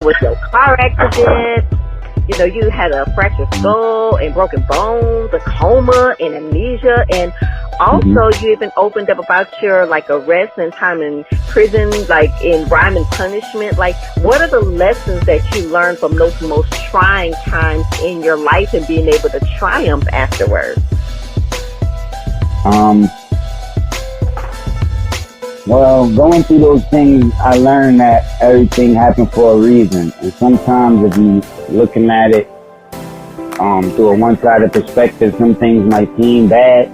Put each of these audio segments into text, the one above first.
with your car accident. You know, you had a fractured skull and broken bones, a coma and amnesia, and also you even opened up about your like arrest and time in prison, like in Rhyme and Punishment. Like, what are the lessons that you learned from those most trying times in your life and being able to triumph afterwards? Well, going through those things, I learned that everything happened for a reason. And sometimes if you looking at it through a one-sided perspective, some things might seem bad,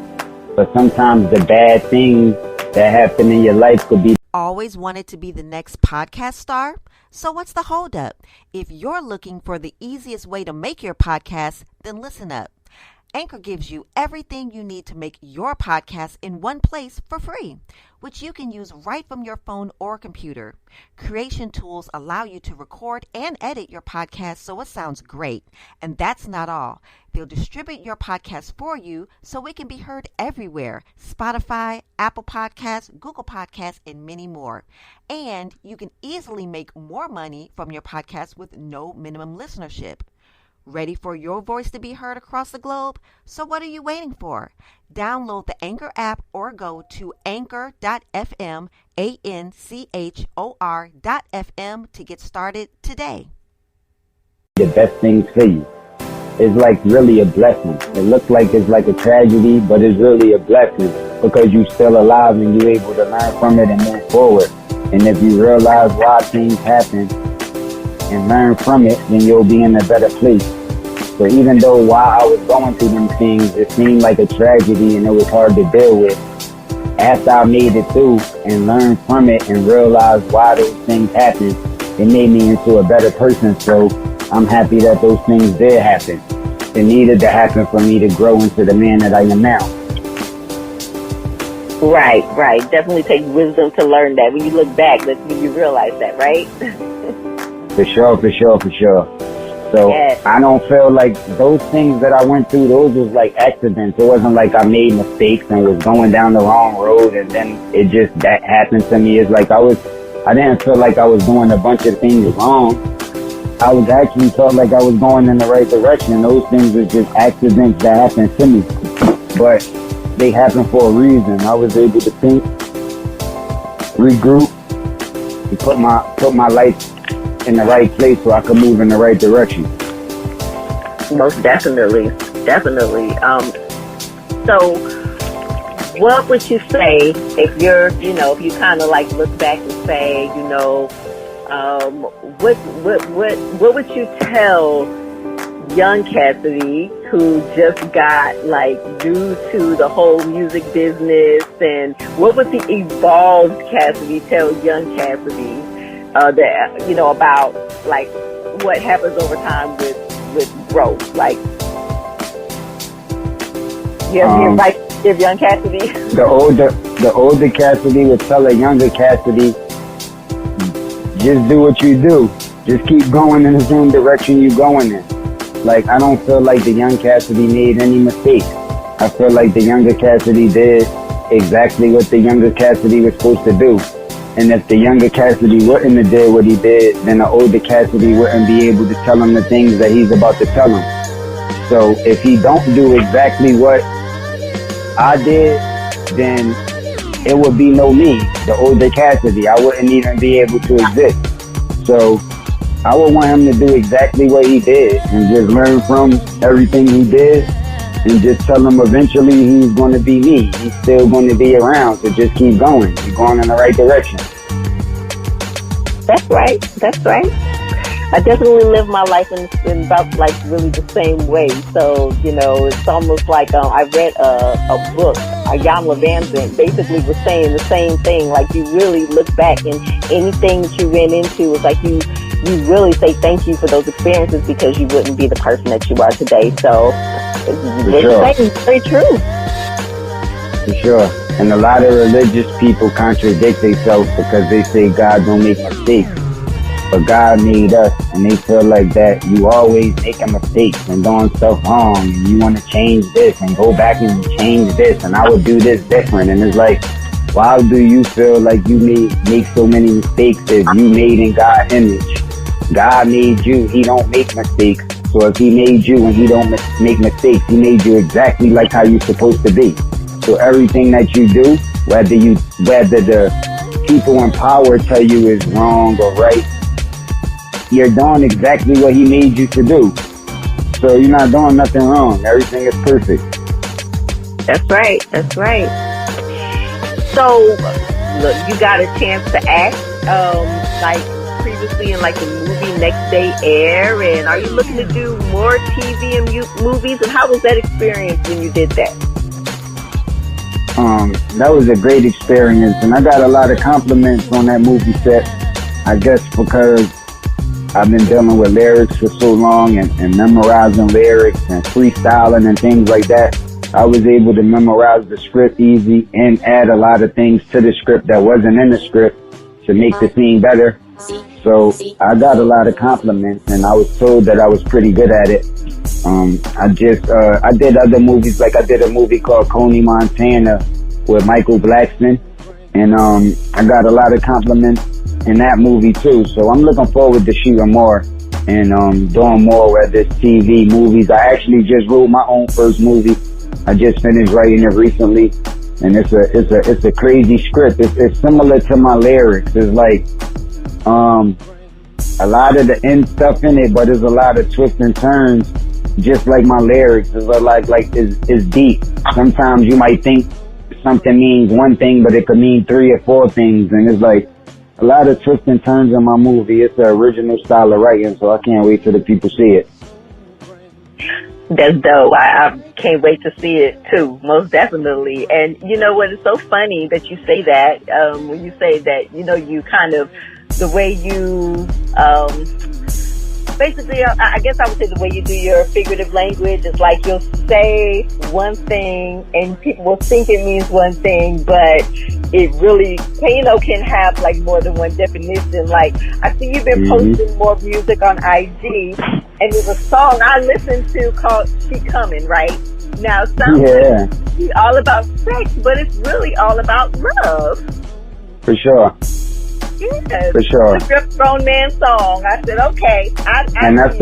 but sometimes the bad things that happen in your life could be. Always wanted to be the next podcast star? So what's the holdup? If you're looking for the easiest way to make your podcast, then listen up. Anchor gives you everything you need to make your podcast in one place for free, which you can use right from your phone or computer. Creation tools allow you to record and edit your podcast so it sounds great. And that's not all. They'll distribute your podcast for you so it can be heard everywhere: Spotify, Apple Podcasts, Google Podcasts, and many more. And you can easily make more money from your podcast with no minimum listenership. Ready for your voice to be heard across the globe? So what are you waiting for? Download the Anchor app or go to anchor.fm, ANCHOR.FM to get started today. The best things for you. It's like really a blessing. It looks like it's like a tragedy, but it's really a blessing because you're still alive and you're able to learn from it and move forward. And if you realize why things happen and learn from it, then you'll be in a better place. So even though while I was going through them things, it seemed like a tragedy and it was hard to deal with, after I made it through and learned from it and realized why those things happened, it made me into a better person. So I'm happy that those things did happen. It needed to happen for me to grow into the man that I am now. Right. Definitely takes wisdom to learn that. When you look back, that's when you realize that, right? For sure. So yes. I don't feel like those things that I went through, those was like accidents. It wasn't like I made mistakes and was going down the wrong road and then it just that happened to me. It's like I didn't feel like I was doing a bunch of things wrong. I was actually felt like I was going in the right direction. Those things were just accidents that happened to me. But they happened for a reason. I was able to think, regroup, and put my life in the right place so I could move in the right direction. Most definitely. So what would you say if if you kind of like look back and say, what would you tell young Cassidy who just got like new to the whole music business, and what would the evolved Cassidy tell young Cassidy about like what happens over time with growth? Like, give young Cassidy. The older Cassidy would tell a younger Cassidy, just do what you do. Just keep going in the same direction you're going in. Like, I don't feel like the young Cassidy made any mistakes. I feel like the younger Cassidy did exactly what the younger Cassidy was supposed to do. And if the younger Cassidy wouldn't have did what he did, then the older Cassidy wouldn't be able to tell him the things that he's about to tell him. So if he don't do exactly what I did, then it would be no me, the older Cassidy. I wouldn't even be able to exist. So I would want him to do exactly what he did and just learn from everything he did and just tell him eventually he's going to be me. He's still going to be around, so just keep going. You're going in the right direction. That's right. I definitely live my life in about like really the same way. So, it's almost like I read a book, Jan Levanson basically was saying the same thing. Like, you really look back and anything that you ran into is like you really say thank you for those experiences because you wouldn't be the person that you are today. So it's very true. For sure. And a lot of religious people contradict themselves because they say God don't make mistakes. But God made us, and they feel like that you always making mistakes and doing stuff wrong, and you want to change this and go back and change this, and I would do this different. And it's like, why do you feel like you make so many mistakes if you made in God's image? God made you, he don't make mistakes. So if he made you and he don't make mistakes, he made you exactly like how you're supposed to be. So everything that you do, whether the people in power tell you is wrong or right, you're doing exactly what he made you to do. So you're not doing nothing wrong. Everything is perfect. That's right. That's right. So, look, you got a chance to act, like previously in like the movie Next Day Air, and are you looking to do more TV and movies? And how was that experience when you did that? That was a great experience, and I got a lot of compliments on that movie set. I guess because I've been dealing with lyrics for so long and memorizing lyrics and freestyling and things like that. I was able to memorize the script easy and add a lot of things to the script that wasn't in the script to make the scene better. So I got a lot of compliments, and I was told that I was pretty good at it. I did other movies, like I did a movie called Coney Montana with Michael Blackson, and I got a lot of compliments in that movie too. So I'm looking forward to shooting more and doing more, whether it's TV, movies. I actually just wrote my own first movie. I just finished writing it recently, and it's a crazy script. It's similar to my lyrics. It's like a lot of the end stuff in it, but there's a lot of twists and turns, just like my lyrics. It's deep. Sometimes you might think something means one thing, but it could mean 3 or 4 things, and it's like a lot of twists and turns in my movie. It's the original style of writing, so I can't wait till the people see it. That's dope. I can't wait to see it too, most definitely. And you know what? It's so funny that you say that, when you say that, you know, you kind of, the way you, basically, I guess I would say the way you do your figurative language is like you'll say one thing and people will think it means one thing, but it really, you know, can have like more than one definition. Like, I see you've been posting more music on IG, and there's a song I listened to called She Coming, right? Now, it's all about sex, but it's really all about love. For sure. Yes. For sure. It's a grown man song. I said, okay. And that's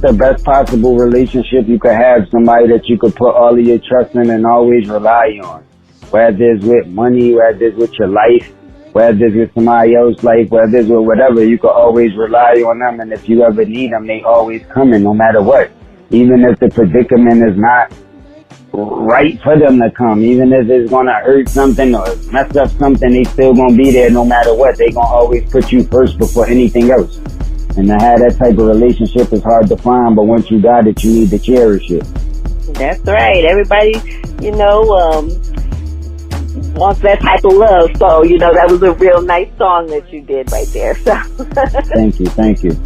the best possible relationship you could have. Somebody that you could put all of your trust in and always rely on. Whether it's with money, whether it's with your life, whether it's with somebody else's life, whether it's with whatever, you could always rely on them. And if you ever need them, they always coming, no matter what. Even if the predicament is not right for them to come, even if it's gonna hurt something or mess up something, they still gonna be there no matter what. They gonna always put you first before anything else. And to have that type of relationship is hard to find, but once you got it, you need to cherish it. That's right. Everybody, you know, wants that type of love. So, you know, that was a real nice song that you did right there. So Thank you.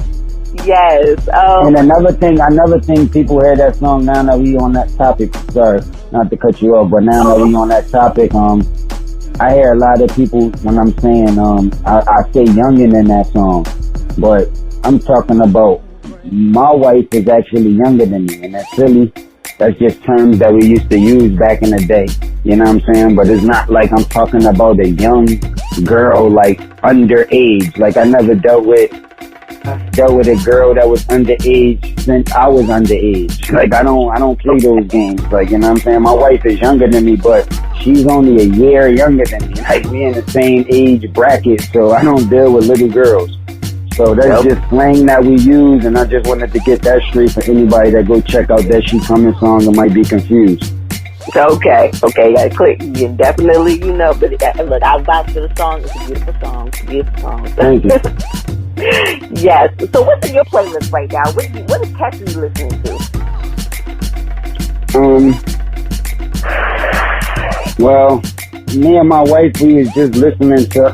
Yes. And another thing, people hear that song now that we on that topic. Sorry, not to cut you off, but now that we on that topic, I hear a lot of people when I'm saying, I say youngin' in that song, but I'm talking about my wife is actually younger than me, and that's silly. That's just terms that we used to use back in the day. You know what I'm saying? But it's not like I'm talking about a young girl, like underage. Like I never dealt with a girl that was underage since I was underage. Like I don't play those games. Like, you know what I'm saying? My wife is younger than me, but she's only a year younger than me. Like we in the same age bracket, so I don't deal with little girls. So that's just slang that we use, and I just wanted to get that straight for anybody that go check out that She Coming song and might be confused. Okay, yeah, click. You definitely, you know, but look, I'll vouch for the song. It's a beautiful song. Thank you. Yes. So what's in your playlist right now? What is Cassidy listening to? Well, me and my wife, we was just listening to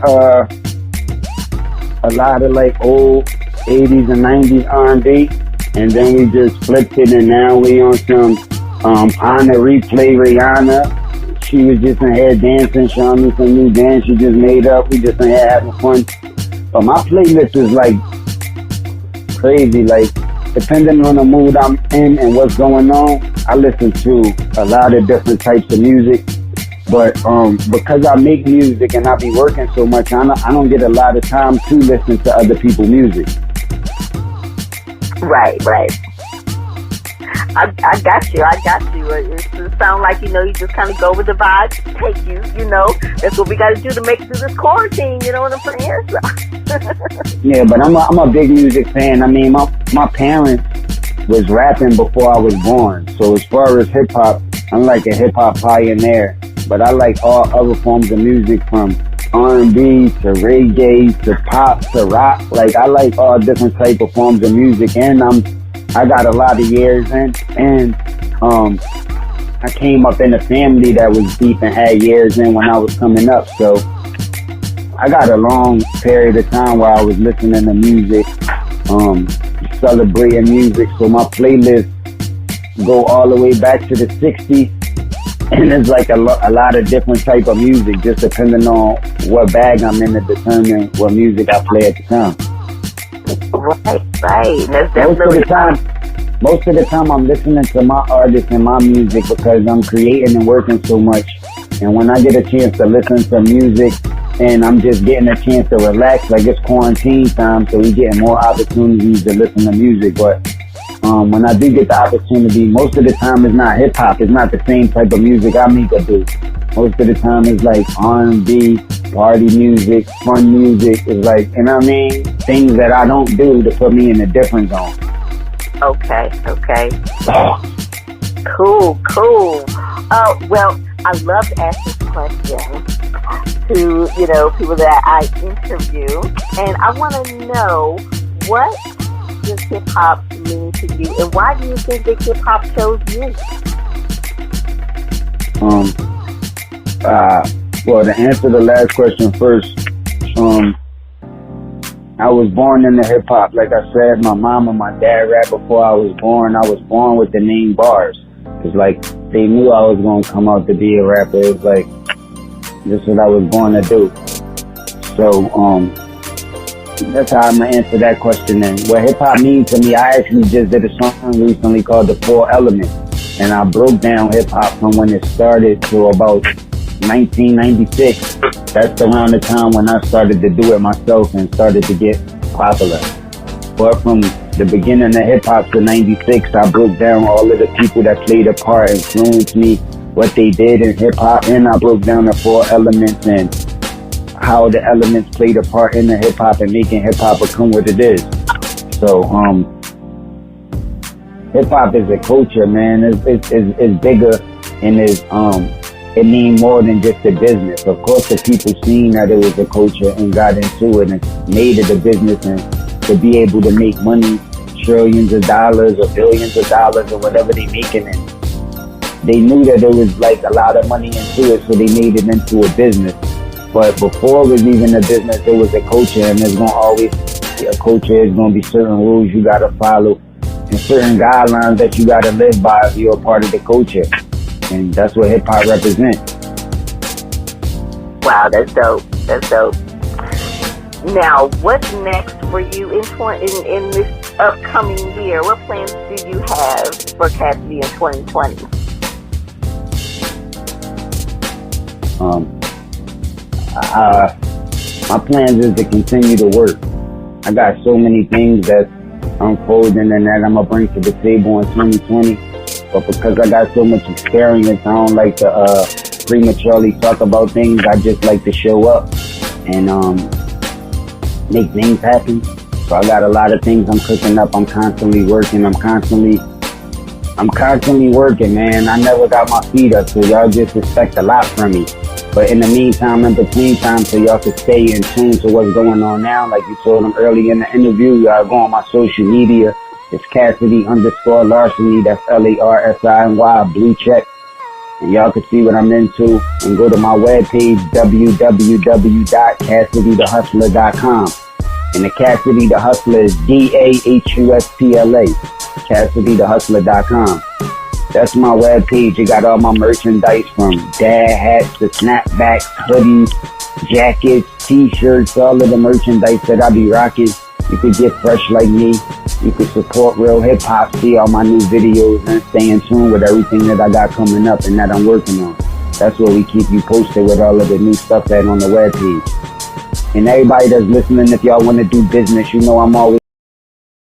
a lot of like old 80s and 90s R&B, and then we just flipped it, and now we on some on the replay Rihanna. She was just in here dancing, showing me some new dance she just made up. We just in here having fun. But my playlist is like crazy. Like depending on the mood I'm in and what's going on, I listen to a lot of different types of music. But because I make music and I be working so much, I don't get a lot of time to listen to other people's music. Right. I got you. It sounds like, you just kind of go with the vibe, take you, That's what we got to do to make it through this quarantine, you know what I'm saying? So. Yeah, but I'm a big music fan. I mean, my parents was rapping before I was born. So as far as hip hop, I'm like a hip hop pioneer. But I like all other forms of music, from R&B to reggae to pop to rock. Like, I like all different type of forms of music, and I got a lot of years in, and I came up in a family that was deep and had years in when I was coming up. So I got a long period of time where I was listening to music, celebrating music. So my playlists go all the way back to the 60s. And it's like a lot of different type of music, just depending on what bag I'm in to determine what music I play at the time. Right. Most of the time I'm listening to my artists and my music because I'm creating and working so much. And when I get a chance to listen to music and I'm just getting a chance to relax, like it's quarantine time, so we getting more opportunities to listen to music. But when I do get the opportunity, most of the time it's not hip hop. It's not the same type of music I make to do. Most of the time it's like R&B, party music, fun music. It's like, you know what I mean? Things that I don't do to put me in a different zone. Okay. Cool. Well, I love to ask this question to, people that I interview. And I want to know, what does hip hop mean to you, and why do you think that hip hop chose you? Well, to answer the last question first, I was born into hip hop. Like I said, my mom and my dad rapped before I was born. I was born with the name Bars. It's like they knew I was going to come out to be a rapper. It's like, this is what I was born to do. So, that's how I'm going to answer that question. And what hip hop means to me, I actually just did a song recently called The Four Elements. And I broke down hip hop from when it started to about 1996. That's around the time when I started to do it myself and started to get popular. But from the beginning of hip hop to 96, I broke down all of the people that played a part, influenced me, what they did in hip hop, and I broke down the four elements and how the elements played a part in the hip hop and making hip hop become what it is. So, hip hop is a culture, man. It's bigger and it means more than just a business. Of course, the people seen that it was a culture and got into it and made it a business, and to be able to make money, trillions of dollars or billions of dollars or whatever they making it. They knew that there was like a lot of money into it, so they made it into a business. But before it was even a business, it was a culture, and there's going to always be a culture. There's going to be certain rules you got to follow and certain guidelines that you got to live by if you're a part of the culture. And that's what hip hop represents. Wow, that's dope. Now, what's next for you in this upcoming year? What plans do you have for Cassidy in 2020? My plans is to continue to work. I got so many things that unfolding and that I'm going to bring to the table in 2020. But because I got so much experience, I don't like to prematurely talk about things. I just like to show up and make things happen. So I got a lot of things I'm cooking up. I'm constantly working. I'm constantly working, man. I never got my feet up, so y'all just expect a lot from me. But in the meantime, in between time, so y'all can stay in tune to what's going on now. Like you told them early in the interview, y'all go on my social media. It's Cassidy_Larceny. That's LARSINY, blue check. And y'all can see what I'm into. And go to my webpage, www.CassidyTheHustler.com. And the Cassidy the Hustler is DAHUSTLA. CassidyTheHustler.com. That's my webpage. It got all my merchandise from dad hats to snapbacks, hoodies, jackets, t-shirts, all of the merchandise that I be rocking. You could get fresh like me. You could support real hip hop, see all my new videos, and stay in tune with everything that I got coming up and that I'm working on. That's where we keep you posted with all of the new stuff that on the webpage. And everybody that's listening, if y'all want to do business, you know I'm always